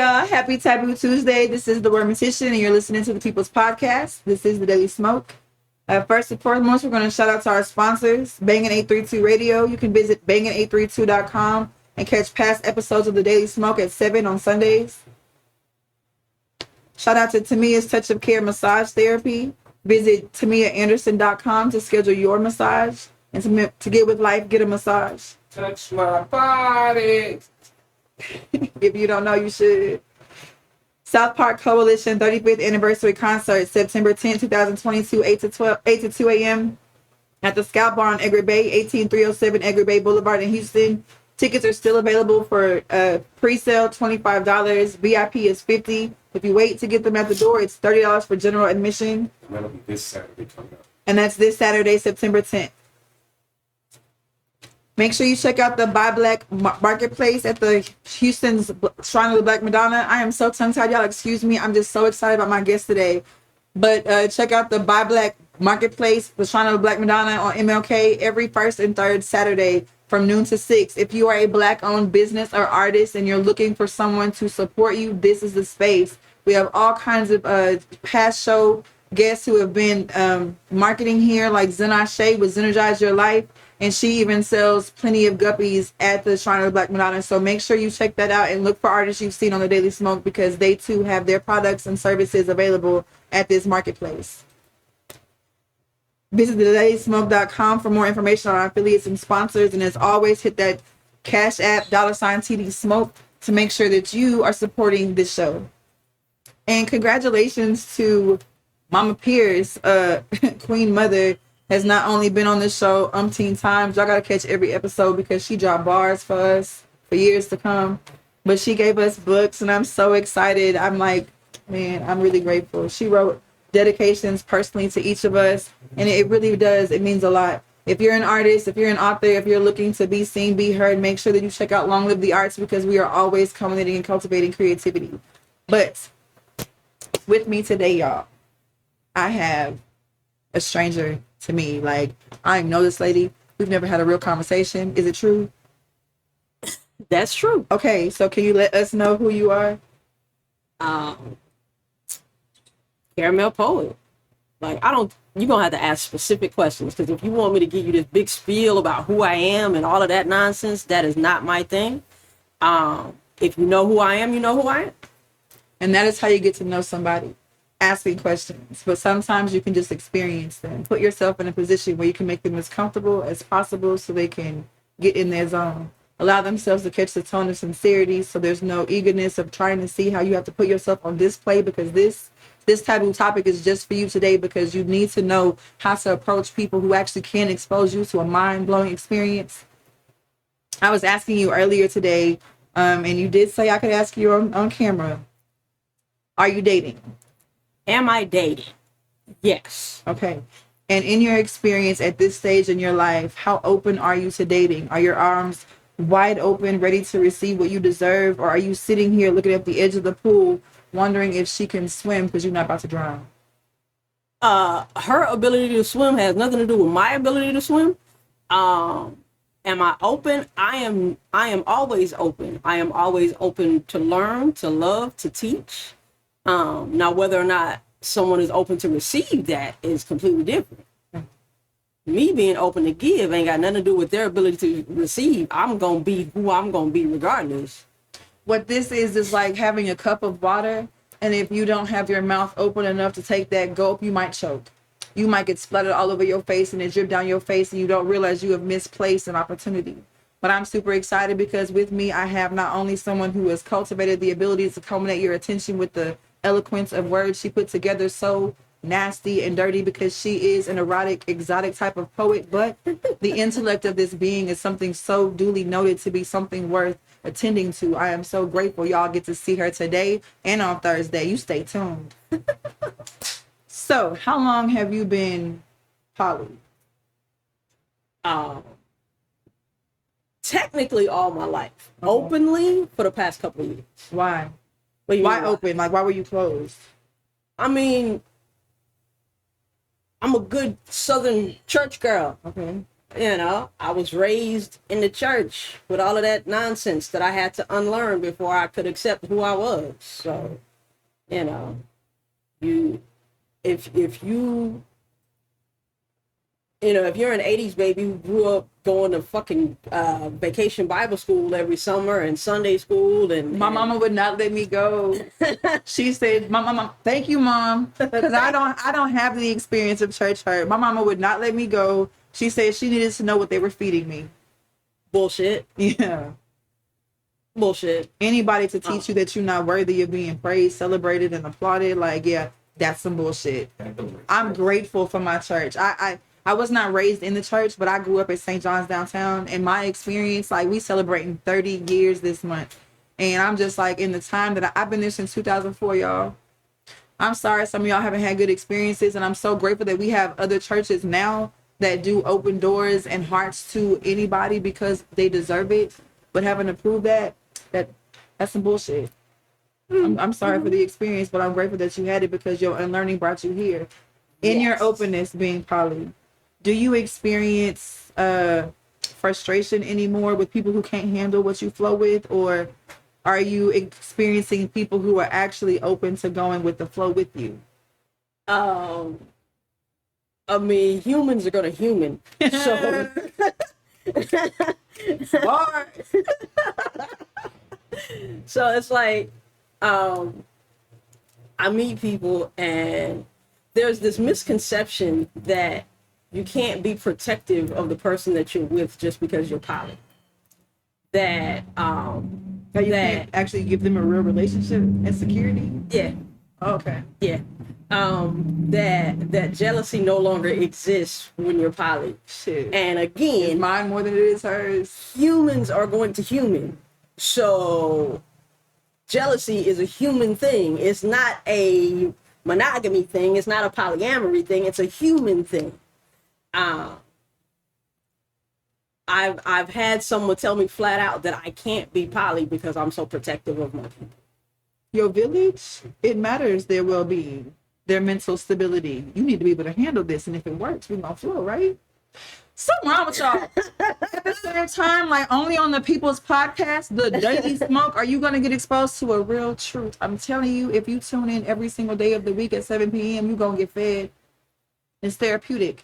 y'all. Happy Taboo Tuesday. This is the WRDMTCN, and you're listening to the People's Podcast. This is the Daily Smoke. First and foremost, we're going to shout out to our sponsors, Bangin' 832 Radio. You can visit bangin832.com and catch past episodes of the Daily Smoke at 7 on Sundays. Shout out to Tamia's Touch of Care Massage Therapy. Visit tamiaanderson.com to schedule your massage and to get with life, get a massage. Touch my body. If you don't know, you should. South Park Coalition 35th Anniversary Concert, September 10, 2022, 8 to 2 a.m. at the Scout Bar on Edgar Bay, 18307 Edgar Bay Boulevard in Houston. Tickets are still available for pre-sale, $25. VIP is $50. If you wait to get them at the door, it's $30 for general admission. And that'll be this Saturday coming up. And that's this Saturday, September 10th. Make sure you check out the Buy Black Marketplace at the Houston's Shrine of the Black Madonna. I am so tongue-tied, y'all. Excuse me. I'm just so excited about my guest today. But check out the Buy Black Marketplace, the Shrine of the Black Madonna on MLK every first and third Saturday from noon to 6. If you are a Black-owned business or artist and you're looking for someone to support you, this is the space. We have all kinds of past show guests who have been marketing here, like Zenashe with Zenergize Your Life. And she even sells plenty of guppies at the Shrine of the Black Madonna. So make sure you check that out and look for artists you've seen on the Daily Smoke, because they too have their products and services available at this marketplace. Visit thedailysmoke.com for more information on our affiliates and sponsors. And as always, hit that Cash App $TD Smoke to make sure that you are supporting this show. And congratulations to Mama Pierce, Queen Mother, has not only been on this show umpteen times. Y'all gotta catch every episode because she dropped bars for us for years to come. But she gave us books, and I'm so excited. I'm like, man, I'm really grateful. She wrote dedications personally to each of us, and it really does. It means a lot. If you're an artist, if you're an author, if you're looking to be seen, be heard, make sure that you check out Long Live the Arts, because we are always culminating and cultivating creativity. But with me today, y'all, I have a stranger to me. Like, I know this lady. We've never had a real conversation. Is it true? That's true. Okay, so can you let us know who you are? Karmel The Poet. Like, you're going to have to ask specific questions, because if you want me to give you this big spiel about who I am and all of that nonsense, that is not my thing. If you know who I am, you know who I am. And that is how you get to know somebody. Asking questions, but sometimes you can just experience them. Put yourself in a position where you can make them as comfortable as possible so they can get in their zone. Allow themselves to catch the tone of sincerity, so there's no eagerness of trying to see how you have to put yourself on display, because this taboo topic is just for you today, because you need to know how to approach people who actually can expose you to a mind-blowing experience. I was asking you earlier today, and you did say I could ask you on camera, are you dating? Am I dating? Yes. Okay. And in your experience at this stage in your life, how open are you to dating? Are your arms wide open, ready to receive what you deserve? Or are you sitting here looking at the edge of the pool, wondering if she can swim because you're not about to drown? Her ability to swim has nothing to do with my ability to swim. Am I open? I am always open. I am always open to learn, to love, to teach. Now, whether or not someone is open to receive that is completely different. Me being open to give ain't got nothing to do with their ability to receive. I'm going to be who I'm going to be regardless. What this is like having a cup of water, and if you don't have your mouth open enough to take that gulp, you might choke. You might get splattered all over your face, and it drip down your face, and you don't realize you have misplaced an opportunity. But I'm super excited because with me, I have not only someone who has cultivated the ability to culminate your attention with the eloquence of words she put together, so nasty and dirty, because she is an erotic, exotic type of poet, but the intellect of this being is something so duly noted to be something worth attending to. I am so grateful y'all get to see her today and on Thursday. You stay tuned. So, how long have you been poly? Technically all my life. Openly for the past couple of years. Why? Why open? Like, why were you closed? I mean, I'm a good Southern church girl. Okay. You know, I was raised in the church with all of that nonsense that I had to unlearn before I could accept who I was. So, you know, you if you you know, if you're an 80s baby who grew up going to fucking vacation Bible school every summer and Sunday school My mama would not let me go. She said, "My mama, thank you, mom, because I don't have the experience of church hurt. My mama would not let me go. She said she needed to know what they were feeding me." Bullshit. Yeah. Bullshit. Anybody to teach you that you're not worthy of being praised, celebrated, and applauded, like, yeah, that's some bullshit. I'm grateful for my church. I was not raised in the church, but I grew up at St. John's downtown. And my experience, like, we celebrating 30 years this month. And I'm just like, in the time that I've been there since 2004, y'all. I'm sorry some of y'all haven't had good experiences. And I'm so grateful that we have other churches now that do open doors and hearts to anybody because they deserve it. But having to prove that's some bullshit. I'm sorry for the experience, but I'm grateful that you had it because your unlearning brought you here. In your openness, being poly, do you experience frustration anymore with people who can't handle what you flow with, or are you experiencing people who are actually open to going with the flow with you? I mean, humans are gonna human. So so it's like I meet people and there's this misconception that you can't be protective of the person that you're with just because you're poly. That That you can't actually give them a real relationship and security? Yeah. Okay. Yeah. That jealousy no longer exists when you're poly. Shit. And again, it's mine more than it is hers. Humans are going to human. So jealousy is a human thing. It's not a monogamy thing. It's not a polyamory thing. It's a human thing. I've had someone tell me flat out that I can't be poly because I'm so protective of my people. Your village, it matters their well-being, their mental stability. You need to be able to handle this, and if it works, we're gonna flow, right? Something wrong with y'all. At the same time, like, only on the People's Podcast, the Daily Smoke, are you gonna get exposed to a real truth. I'm telling you, if you tune in every single day of the week at 7 p.m., you're gonna get fed. It's therapeutic.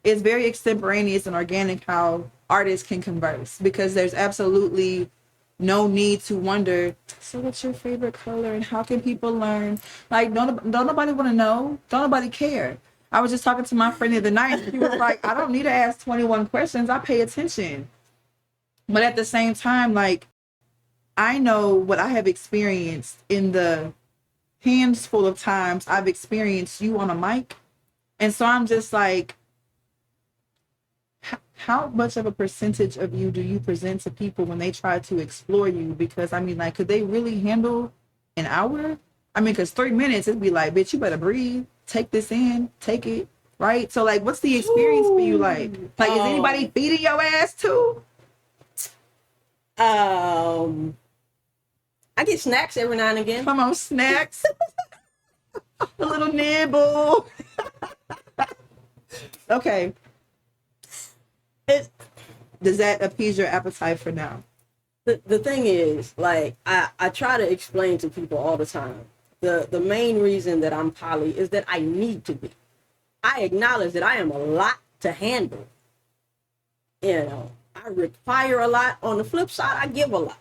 It's very extemporaneous and organic how artists can converse, because there's absolutely no need to wonder, so what's your favorite color and how can people learn? Like, don't nobody want to know. Don't nobody care. I was just talking to my friend the other night, and she was like, I don't need to ask 21 questions. I pay attention. But at the same time, like, I know what I have experienced in the handful of times I've experienced you on a mic. And so I'm just like, how much of a percentage of you do you present to people when they try to explore you? Because, I mean, like, could they really handle an hour? I mean, because 3 minutes, it'd be like, bitch, you better breathe. Take this in. Take it. Right? So, like, what's the experience for you like? Like, is anybody feeding your ass too? I get snacks every now and again. Come on, snacks. A little nibble. Okay. Does that appease your appetite for now? The thing is, like, I try to explain to people all the time, the main reason that I'm poly is that I need to be. I acknowledge that I am a lot to handle. You know, I require a lot. On the flip side, I give a lot.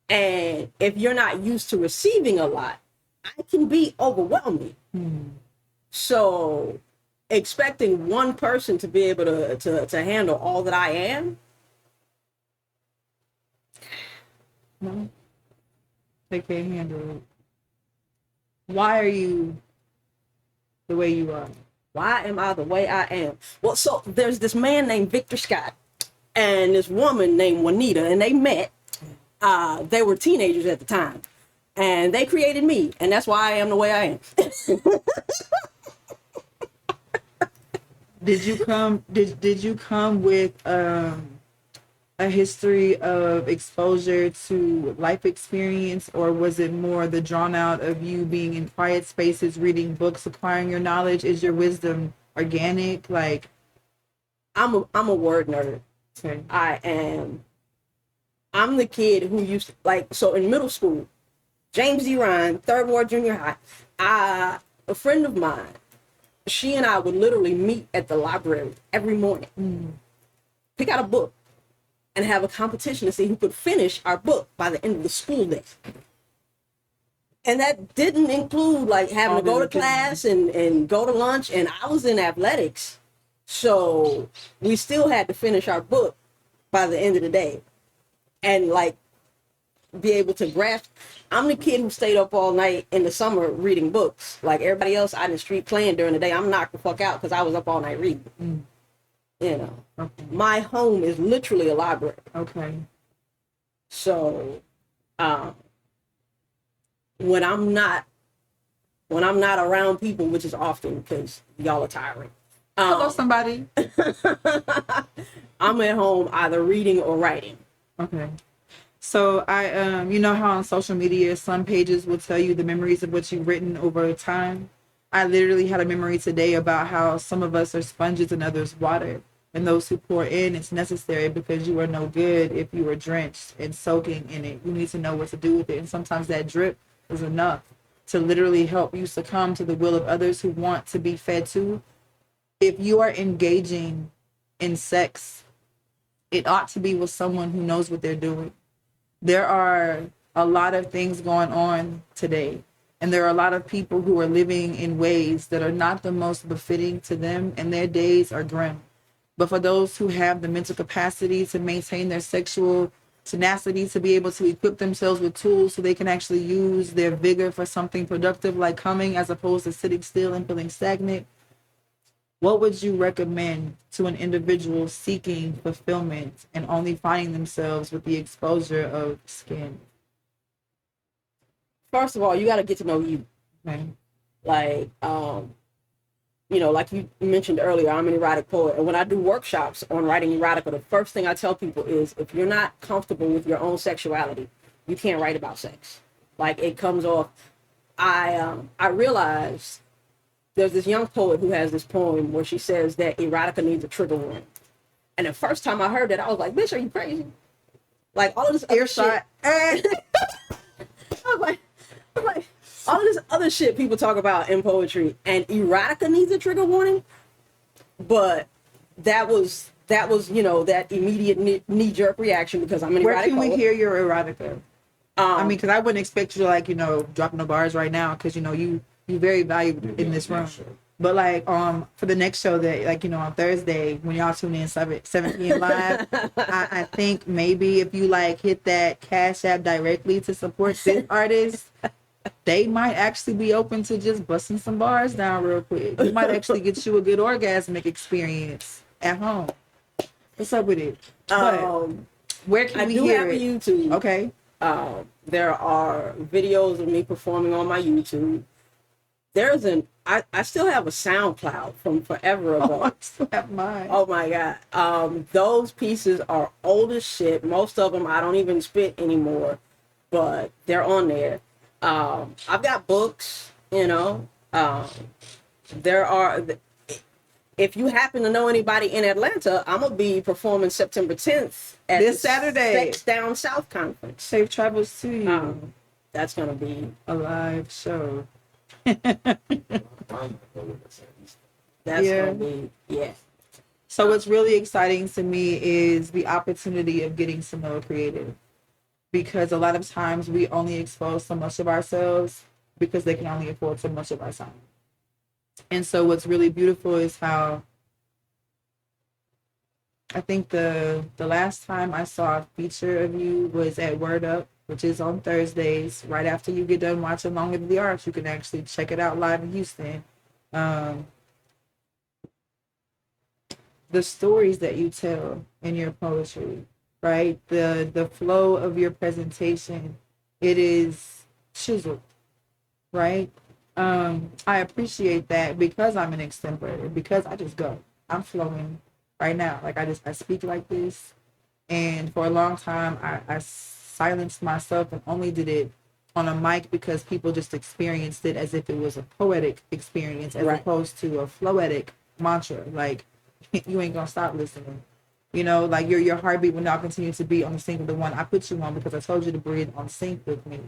And if you're not used to receiving a lot, I can be overwhelming. So expecting one person to be able to handle all that I am, No, they can't handle it. Why are you the way you are? why am I the way I am? Well, so there's this man named Victor Scott and this woman named Juanita, and they met. They were teenagers at the time, and they created me, and that's why I am the way I am. Did you come with a history of exposure to life experience, or was it more the drawn out of you being in quiet spaces, reading books, acquiring your knowledge? Is your wisdom organic? Like, I'm a word nerd. Okay. I'm the kid who used to, like, so in middle school, James D. Ryan, Third Ward Junior High, a friend of mine, she and I would literally meet at the library every morning, pick out a book, and have a competition to see who could finish our book by the end of the school day. And that didn't include like having to go to class and go to lunch. And I was in athletics. So we still had to finish our book by the end of the day. And like be able to grasp. I'm the kid who stayed up all night in the summer reading books. Like everybody else out in the street playing during the day, I'm knocked the fuck out because I was up all night reading. You know, my home is literally a library. Okay. So, when I'm not around people, which is often because y'all are tiring. Hello, somebody. I'm at home either reading or writing. Okay. So I, you know how on social media, some pages will tell you the memories of what you've written over time. I literally had a memory today about how some of us are sponges and others water. And those who pour in, it's necessary because you are no good if you are drenched and soaking in it. You need to know what to do with it. And sometimes that drip is enough to literally help you succumb to the will of others who want to be fed too. If you are engaging in sex, it ought to be with someone who knows what they're doing. There are a lot of things going on today, and there are a lot of people who are living in ways that are not the most befitting to them, and their days are grim. But for those who have the mental capacity to maintain their sexual tenacity, to be able to equip themselves with tools so they can actually use their vigor for something productive like coming, as opposed to sitting still and feeling stagnant, what would you recommend to an individual seeking fulfillment and only finding themselves with the exposure of skin? First of all, you got to get to know you. Okay. Like, you know, like you mentioned earlier, I'm an erotic poet. And when I do workshops on writing erotica, the first thing I tell people is if you're not comfortable with your own sexuality, you can't write about sex. Like it comes off. I realized there's this young poet who has this poem where she says that erotica needs a trigger warning. And the first time I heard that, I was like, bitch, are you crazy? Like all of this other shit. I was like, all of this other shit people talk about in poetry, and erotica needs a trigger warning. But that was you know, that immediate knee-jerk reaction because I'm an erotic poet. Where can we hear your erotica? I mean, because I wouldn't expect you to like, you know, dropping the bars right now because, you know, you very valuable in this room. But like for the next show that like, you know, on Thursday when y'all tune in 7 p.m. live, I think maybe if you like hit that Cash App directly to support this artist, they might actually be open to just busting some bars down real quick. It might actually get you a good orgasmic experience at home. What's up with it? But where can we hear it? YouTube. Okay. There are videos of me performing on my YouTube. I still have a SoundCloud from forever ago. Oh, I still have mine. Oh my God. Those pieces are old as shit. Most of them I don't even spit anymore, but they're on there. I've got books, you know. If you happen to know anybody in Atlanta, I'm going to be performing September 10th at this Saturday. Sex Down South Conference. Safe travels to you. That's going to be a live show. That's going to be, yeah. So what's really exciting to me is the opportunity of getting to know a creative. Because a lot of times we only expose so much of ourselves because they can only afford so much of our time. And so what's really beautiful is how I think the last time I saw a feature of you was at Word Up, which is on Thursdays, right after you get done watching Longer Than the Arts. You can actually check it out live in Houston. The stories that you tell in your poetry, right? The flow of your presentation, it is chiseled, right? I appreciate that because I'm an extempore, because I just go. I'm flowing right now. Like I speak like this. And for a long time, I silenced myself and only did it on a mic because people just experienced it as if it was a poetic experience as opposed to a floetic mantra. Like you ain't gonna stop listening. You know, like your heartbeat will now continue to beat on the sync of the one I put you on because I told you to breathe on sync with me,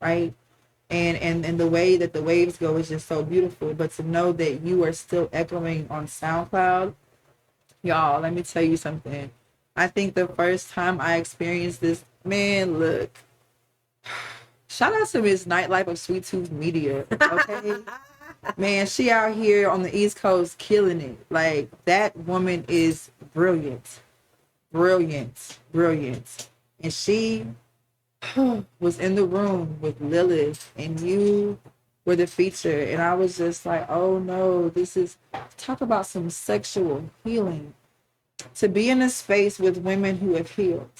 right? And the way that the waves go is just so beautiful. But to know that you are still echoing on SoundCloud, y'all, let me tell you something. I think the first time I experienced this, man, look, shout out to Miss Nightlife of Sweet Tooth Media, okay? Man, she out here on the East Coast killing it. Like, that woman is brilliant. Brilliant. Brilliant. And she was in the room with Lilith, and you were the feature. And I was just like, oh no, this is, talk about some sexual healing. To be in a space with women who have healed,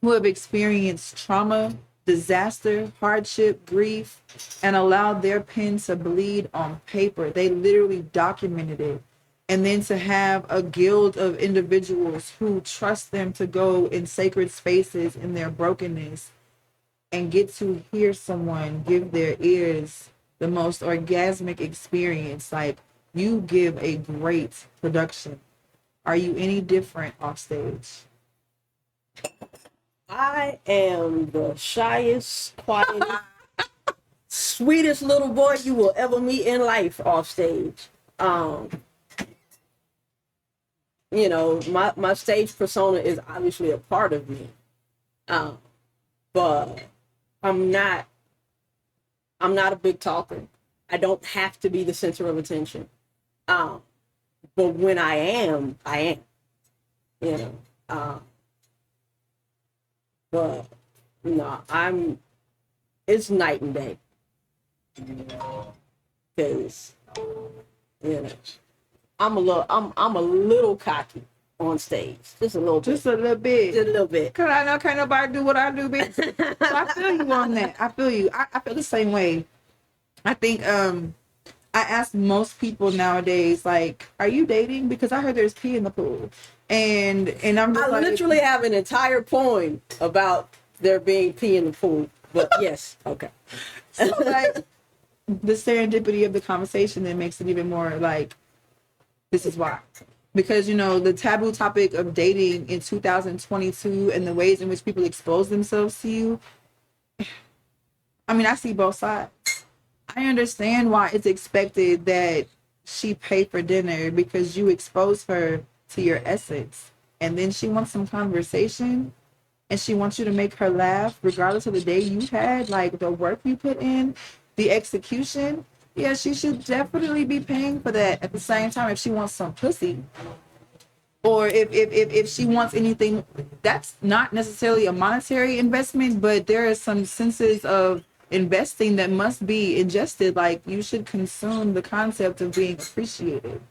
who have experienced trauma, disaster, hardship, grief, and allowed their pen to bleed on paper. They literally documented it. And then to have a guild of individuals who trust them to go in sacred spaces in their brokenness and get to hear someone give their ears the most orgasmic experience. Like, you give a great production. Are you any different off stage? I am the shyest, quietest, sweetest little boy you will ever meet in life off stage. You know, my stage persona is obviously a part of me. But I'm not a big talker. I don't have to be the center of attention. But when I am, you know. But no, it's night and day. Cause, you know, I'm a little cocky on stage. Just a little bit. Just a little bit. Just a little bit. Cause I know can't nobody do what I do, bitch. So I feel you on that. I feel you. I feel the same way. I think I ask most people nowadays, like, are you dating? Because I heard there's pee in the pool. And I'm just I literally have an entire poem about there being pee in the pool. But yes, okay. So like the serendipity of the conversation that makes it even more like, this is why. Because, you know, the taboo topic of dating in 2022 and the ways in which people expose themselves to you, I mean, I see both sides. I understand why it's expected that she pay for dinner because you expose her to your essence. And then she wants some conversation and she wants you to make her laugh regardless of the day you've had, like the work you put in, the execution. Yeah, she should definitely be paying for that. At the same time, if she wants some pussy, or if she wants anything, that's not necessarily a monetary investment, but there are some senses of investing that must be ingested. Like, you should consume the concept of being appreciated.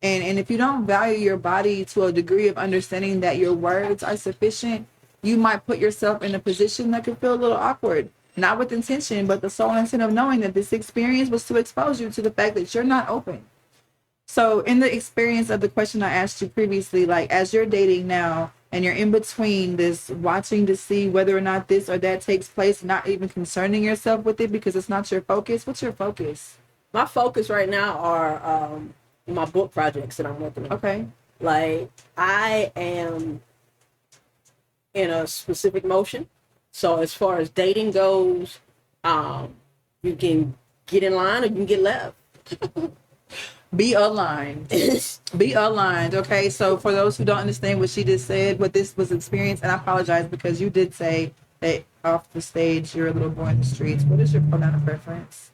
And if you don't value your body to a degree of understanding that your words are sufficient, you might put yourself in a position that could feel a little awkward. Not with intention, but the sole intent of knowing that this experience was to expose you to the fact that you're not open. So in the experience of the question I asked you previously, like, as you're dating now and you're in between this watching to see whether or not this or that takes place, not even concerning yourself with it because it's not your focus, what's your focus? My focus right now are my book projects that I'm working on. Okay. Like, I am in a specific motion. So as far as dating goes, you can get in line or you can get left. Be aligned. Be aligned. Okay. So for those who don't understand what she just said, what this was experience, and I apologize because you did say that off the stage you're a little boy in the streets. What is your pronoun of preference?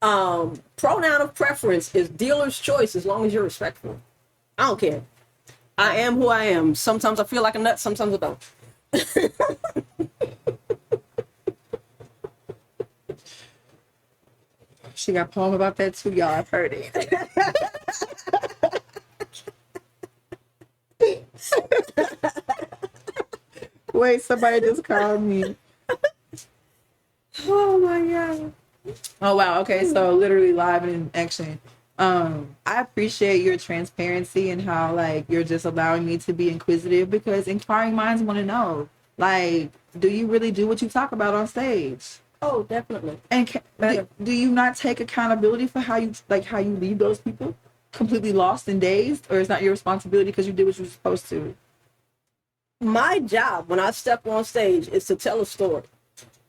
Pronoun of preference is dealer's choice as long as you're respectful. I don't care. I am who I am. Sometimes I feel like a nut, sometimes I don't. She got a poem about that too, y'all. I've heard it. Wait, somebody just called me. Oh my God. Oh wow. Okay, so literally live and in action. I appreciate your transparency and how, like, you're just allowing me to be inquisitive, because inquiring minds want to know, like, do you really do what you talk about on stage? Oh, definitely. And do you not take accountability for how you lead those people? completely lost and dazed, or it's not your responsibility because you did what you were supposed to? My job when I step on stage is to tell a story.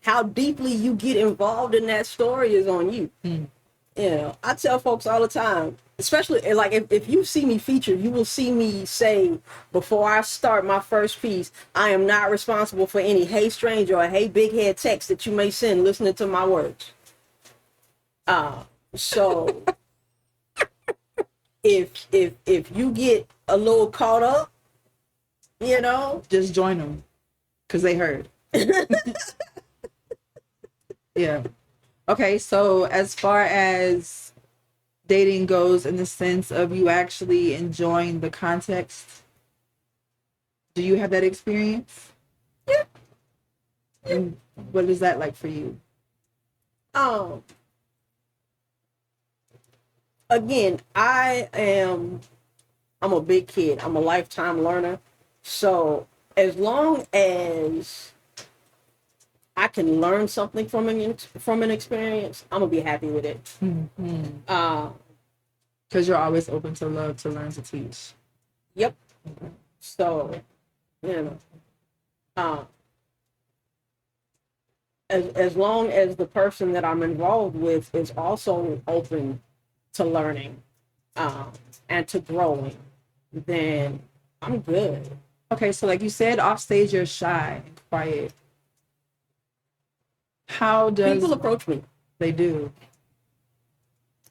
How deeply you get involved in that story is on you. You know, I tell folks all the time, especially like if you see me featured, you will see me say before I start my first piece, I am not responsible for any hey stranger or hey big head text that you may send listening to my words. So if you get a little caught up, you know, Just join them because they heard. Yeah. Okay, so as far as dating goes, in the sense of you actually enjoying the context, do you have that experience? Yeah. And what is that like for you? Again, I'm a big kid. I'm a lifetime learner. So as long as I can learn something from an experience, I'm gonna be happy with it. Because you're always open to love, to learn, to teach. Yep. So, you know, as long as the person that I'm involved with is also open to learning, and to growing, then I'm good. Okay, so like you said, off stage you're shy and quiet. How does People approach me. they do?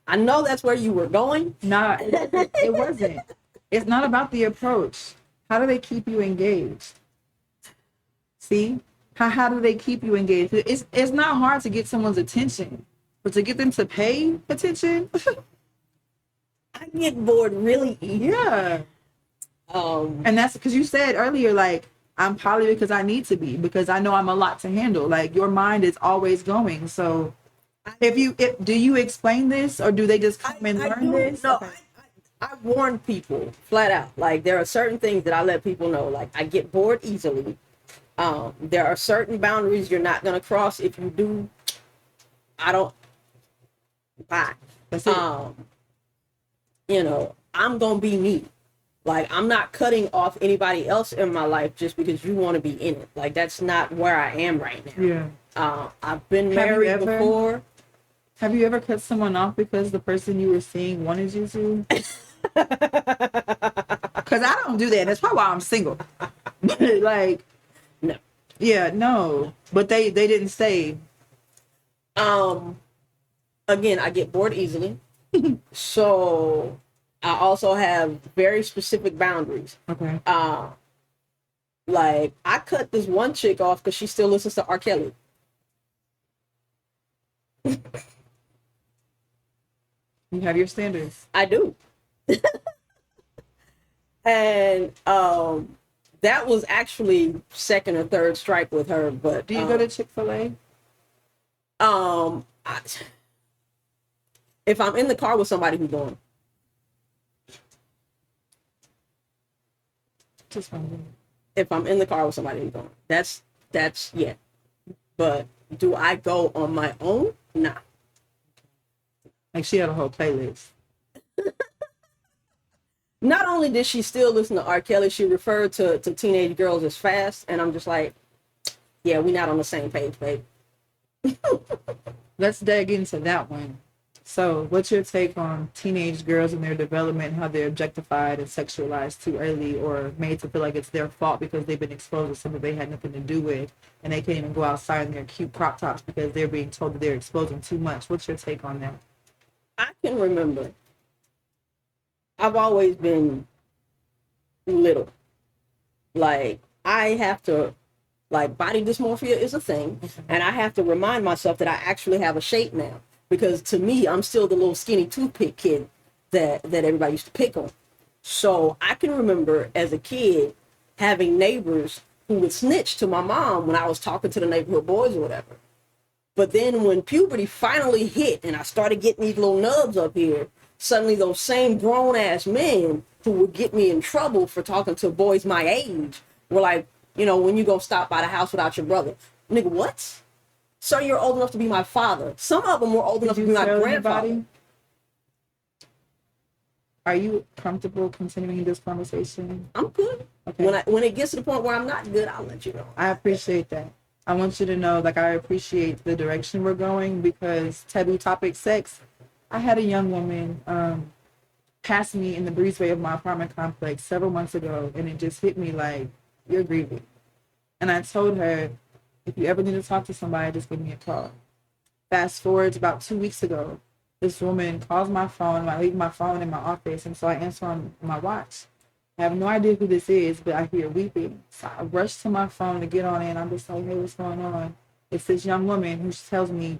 I know that's where you were going. Not it wasn't. It's not about the approach. How do they keep you engaged? See? How do they keep you engaged? It's not hard to get someone's attention, but to get them to pay attention, I get bored really easy. yeah. And that's because you said earlier, like, I'm poly because I need to be, because I know I'm a lot to handle. Like, your mind is always going. So do you explain this, or do they just come and learn this? No, Okay. I warn people flat out. Like, there are certain things that I let people know. Like, I get bored easily. There are certain boundaries you're not going to cross. If you do, I don't. Bye. That's it. You know, I'm going to be me. Like, I'm not cutting off anybody else in my life just because you want to be in it. Like, that's not where I am right now. Yeah. I've been married before. Have you ever cut someone off because the person you were seeing wanted you to? Because I don't do that. That's probably why I'm single. Like, No. yeah, no. But they didn't say. Again, I get bored easily. So I also have very specific boundaries. Okay. Like, I cut this one chick off because she still listens to R. Kelly. You have your standards. I do. And that was actually second or third strike with her. But Do you go to Chick-fil-A? If I'm in the car with somebody who's going. Just wondering. If I'm in the car with somebody who's going. That's yeah. But do I go on my own? Nah. Like, she had a whole playlist. Not only did she still listen to R. Kelly, she referred to teenage girls as fast, and I'm just like, yeah, we're not on the same page, babe. Let's dig into that one. So, what's your take on teenage girls and their development, how they're objectified and sexualized too early, or made to feel like it's their fault because they've been exposed to something they had nothing to do with, and they can't even go outside in their cute crop tops because they're being told that they're exposing too much? What's your take on that? I can remember. I've always been little. Like, I have to, like, body dysmorphia is a thing, and I have to remind myself that I actually have a shape now. Because to me, I'm still the little skinny toothpick kid that everybody used to pick on. So I can remember as a kid having neighbors who would snitch to my mom when I was talking to the neighborhood boys or whatever. But then when puberty finally hit and I started getting these little nubs up here, suddenly those same grown-ass men who would get me in trouble for talking to boys my age were like, you know, when you go stop by the house without your brother. Nigga, what? Sir, you're old enough to be my father. Some of them were old enough to be my grandfather. Are you comfortable continuing this conversation? I'm good. Okay. When it gets to the point where I'm not good, I'll let you know. I appreciate that. I want you to know, like, I appreciate the direction we're going, because taboo topic sex. I had a young woman pass me in the breezeway of my apartment complex several months ago, and it just hit me like, you're grieving. And I told her, if you ever need to talk to somebody, just give me a call. Fast forward to about 2 weeks ago, this woman calls my phone. I leave my phone in my office, and so I answer on my watch. I have no idea who this is, but I hear weeping. So I rush to my phone to get on it, and I'm just like, hey, what's going on? It's this young woman who tells me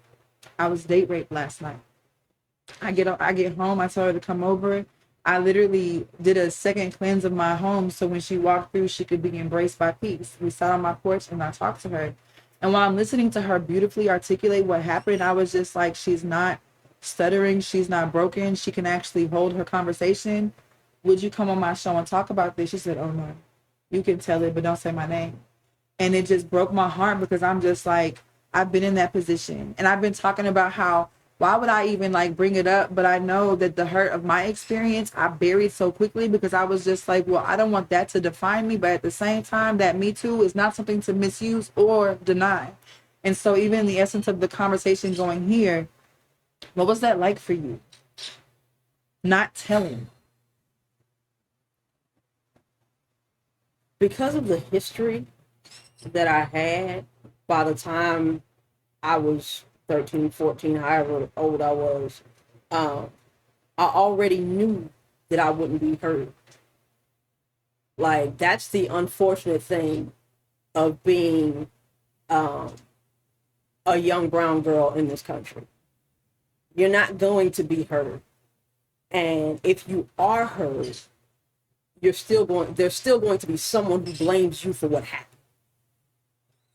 I was date raped last night. I get home, I tell her to come over. I literally did a second cleanse of my home so when she walked through, she could be embraced by peace. We sat on my porch and I talked to her. And while I'm listening to her beautifully articulate what happened, I was just like, she's not stuttering, she's not broken, she can actually hold her conversation. Would you come on my show and talk about this? She said, oh no, you can tell it, but don't say my name. And it just broke my heart, because I'm just like, I've been in that position. And I've been talking about how, why would I even like bring it up? But I know that the hurt of my experience, I buried so quickly, because I was just like, well, I don't want that to define me. But at the same time, that Me Too is not something to misuse or deny. And so even in the essence of the conversation going here, what was that like for you? Not telling. Because of the history that I had by the time I was 13, 14, however old I was, I already knew that I wouldn't be heard. Like, that's the unfortunate thing of being a young brown girl in this country. You're not going to be heard. And if you are heard, there's still going to be someone who blames you for what happened.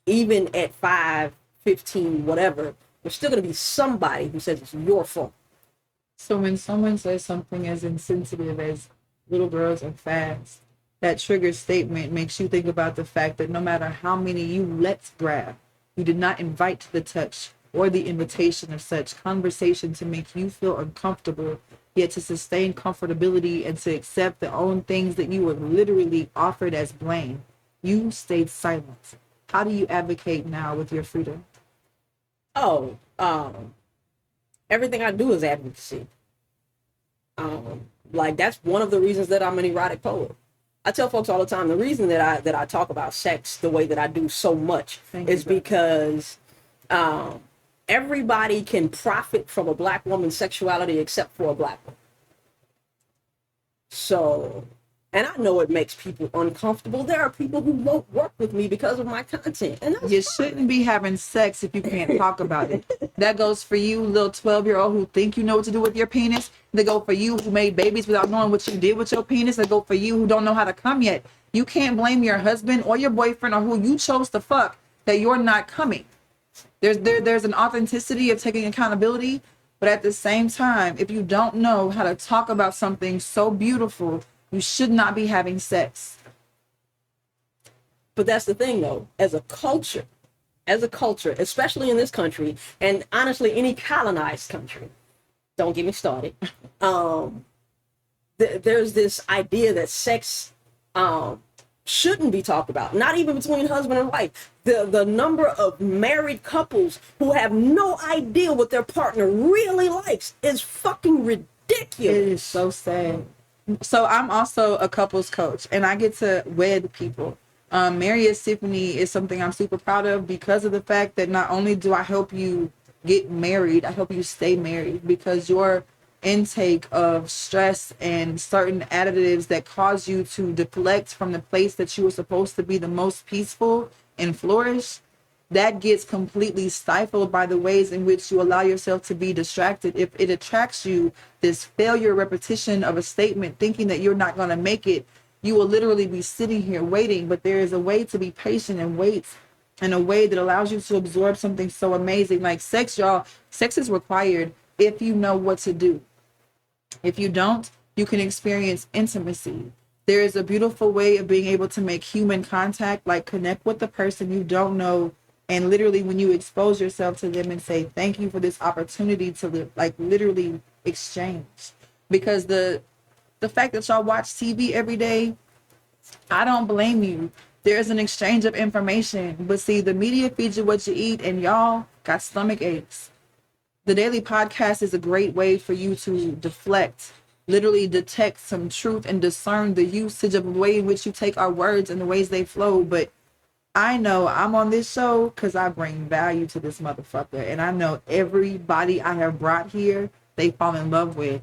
Even at 5, 15, whatever, there's still going to be somebody who says it's your fault. So when someone says something as insensitive as little girls are fast, that trigger statement makes you think about the fact that no matter how many you let's grab, you did not invite the touch or the invitation of such conversation to make you feel uncomfortable, yet to sustain comfortability and to accept the own things that you were literally offered as blame. You stayed silent. How do you advocate now with your freedom? Oh, everything I do is advocacy. Like, that's one of the reasons that I'm an erotic poet. I tell folks all the time, the reason that I talk about sex the way that I do so much is because everybody can profit from a black woman's sexuality except for a black woman. So, and I know it makes people uncomfortable. There are people who won't work with me because of my content. And you shouldn't be having sex if you can't talk about it. That goes for you, little 12-year-old who think you know what to do with your penis. They go for you who made babies without knowing what you did with your penis. They go for you who don't know how to come yet. You can't blame your husband or your boyfriend or who you chose to fuck that you're not coming. There's an authenticity of taking accountability, but at the same time, if you don't know how to talk about something so beautiful, you should not be having sex. But that's the thing, though. As a culture, especially in this country, and honestly, any colonized country, don't get me started, there's this idea that sex shouldn't be talked about, not even between husband and wife. The number of married couples who have no idea what their partner really likes is fucking ridiculous. It is so sad. So I'm also a couples coach, and I get to wed people. Marry a Symphony is something I'm super proud of because of the fact that not only do I help you get married, I help you stay married, because your intake of stress and certain additives that cause you to deflect from the place that you were supposed to be the most peaceful and flourish, that gets completely stifled by the ways in which you allow yourself to be distracted. If it attracts you, this failure repetition of a statement, thinking that you're not going to make it, you will literally be sitting here waiting. But there is a way to be patient and wait, in a way that allows you to absorb something so amazing. Like sex, y'all, sex is required if you know what to do. If you don't, you can experience intimacy. There is a beautiful way of being able to make human contact, like connect with the person you don't know. And literally when you expose yourself to them and say, thank you for this opportunity to live, like literally exchange. Because the The fact that y'all watch TV every day, I don't blame you. There's an exchange of information. But see, the media feeds you what you eat, and y'all got stomach aches. The daily podcast is a great way for you to deflect, literally detect some truth and discern the usage of the way in which you take our words and the ways they flow. But I know I'm on this show because I bring value to this motherfucker. And I know everybody I have brought here, they fall in love with.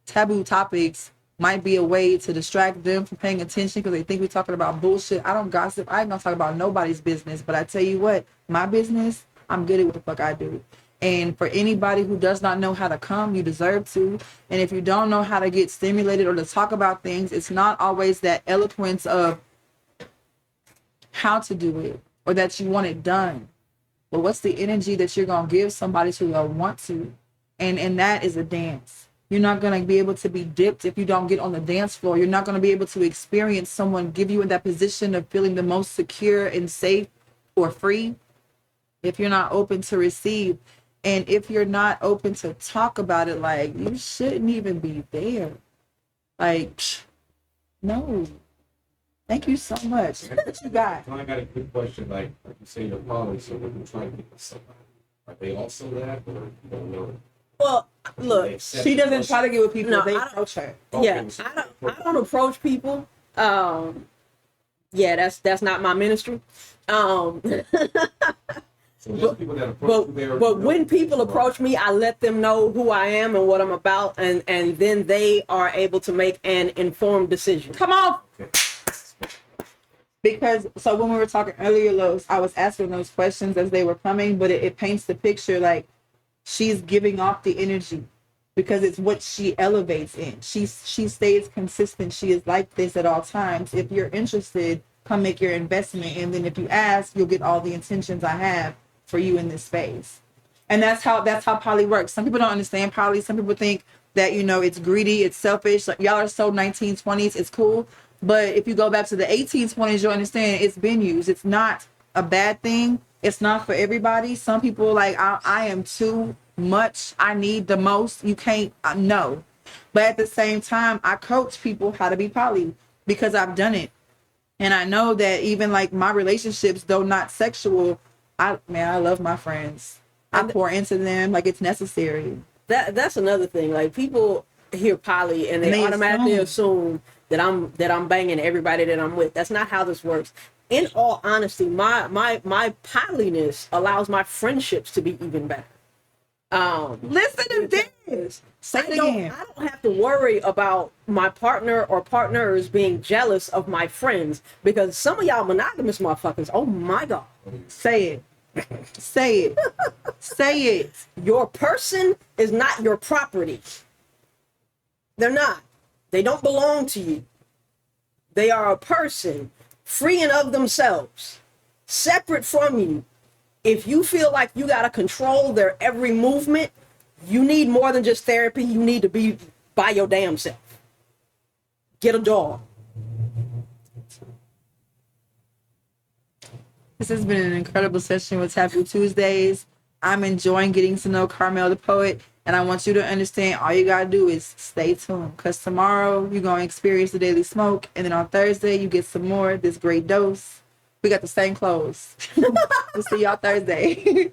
Taboo topics might be a way to distract them from paying attention because they think we're talking about bullshit. I don't gossip. I ain't gonna talk about nobody's business. But I tell you what, my business, I'm good at what the fuck I do. And for anybody who does not know how to come, you deserve to. And if you don't know how to get stimulated or to talk about things, it's not always that eloquence of how to do it or that you want it done. But what's the energy that you're going to give somebody to want to? And that is a dance. You're not going to be able to be dipped if you don't get on the dance floor. You're not going to be able to experience someone give you in that position of feeling the most secure and safe or free if you're not open to receive. And if you're not open to talk about it, like, you shouldn't even be there. Like, no. Thank you so much. What you got? I got a quick question. Like you say, you're poly, so when you try to get with somebody, are they also that, or you don't know? Well, look, She doesn't try to get with people. No, they I don't- approach her. yeah, I don't approach people. Yeah, that's not my ministry. So there's people that approach you there, But when people approach me, I let them know who I am and what I'm about, and then they are able to make an informed decision. Come on. Because, so when we were talking earlier, Los, I was asking those questions as they were coming, but it paints the picture like she's giving off the energy because it's what she elevates in. She stays consistent. She is like this at all times. If you're interested, come make your investment. And then if you ask, you'll get all the intentions I have for you in this space. And that's how poly works. Some people don't understand poly. Some people think that, you know, it's greedy, it's selfish. Like, y'all are so 1920s, it's cool. But if you go back to the 1820s, you'll understand it's been used. It's not a bad thing. It's not for everybody. Some people like, I am too much. I need the most. You can't, no. But at the same time, I coach people how to be poly because I've done it. And I know that even like my relationships, though not sexual, I love my friends. I pour into them like it's necessary. That's another thing. Like, people hear poly and they automatically assume that I'm banging everybody that I'm with. That's not how this works. In all honesty, my polyness allows my friendships to be even better. Listen to this. Say it again. I don't have to worry about my partner or partners being jealous of my friends, because some of y'all monogamous motherfuckers, oh my God. Say it. Say it. Say it. Your person is not your property. They're not. They don't belong to you. They are a person, free and of themselves, separate from you. If you feel like you got to control their every movement, you need more than just therapy. You need to be by your damn self. Get a dog. This has been an incredible session with Taboo Tuesdays. I'm enjoying getting to know Karmel the Poet. And I want you to understand, all you got to do is stay tuned. Because tomorrow, you're going to experience the Daily Smoke. And then on Thursday, you get some more, this great dose. We got the same clothes. We'll see y'all Thursday.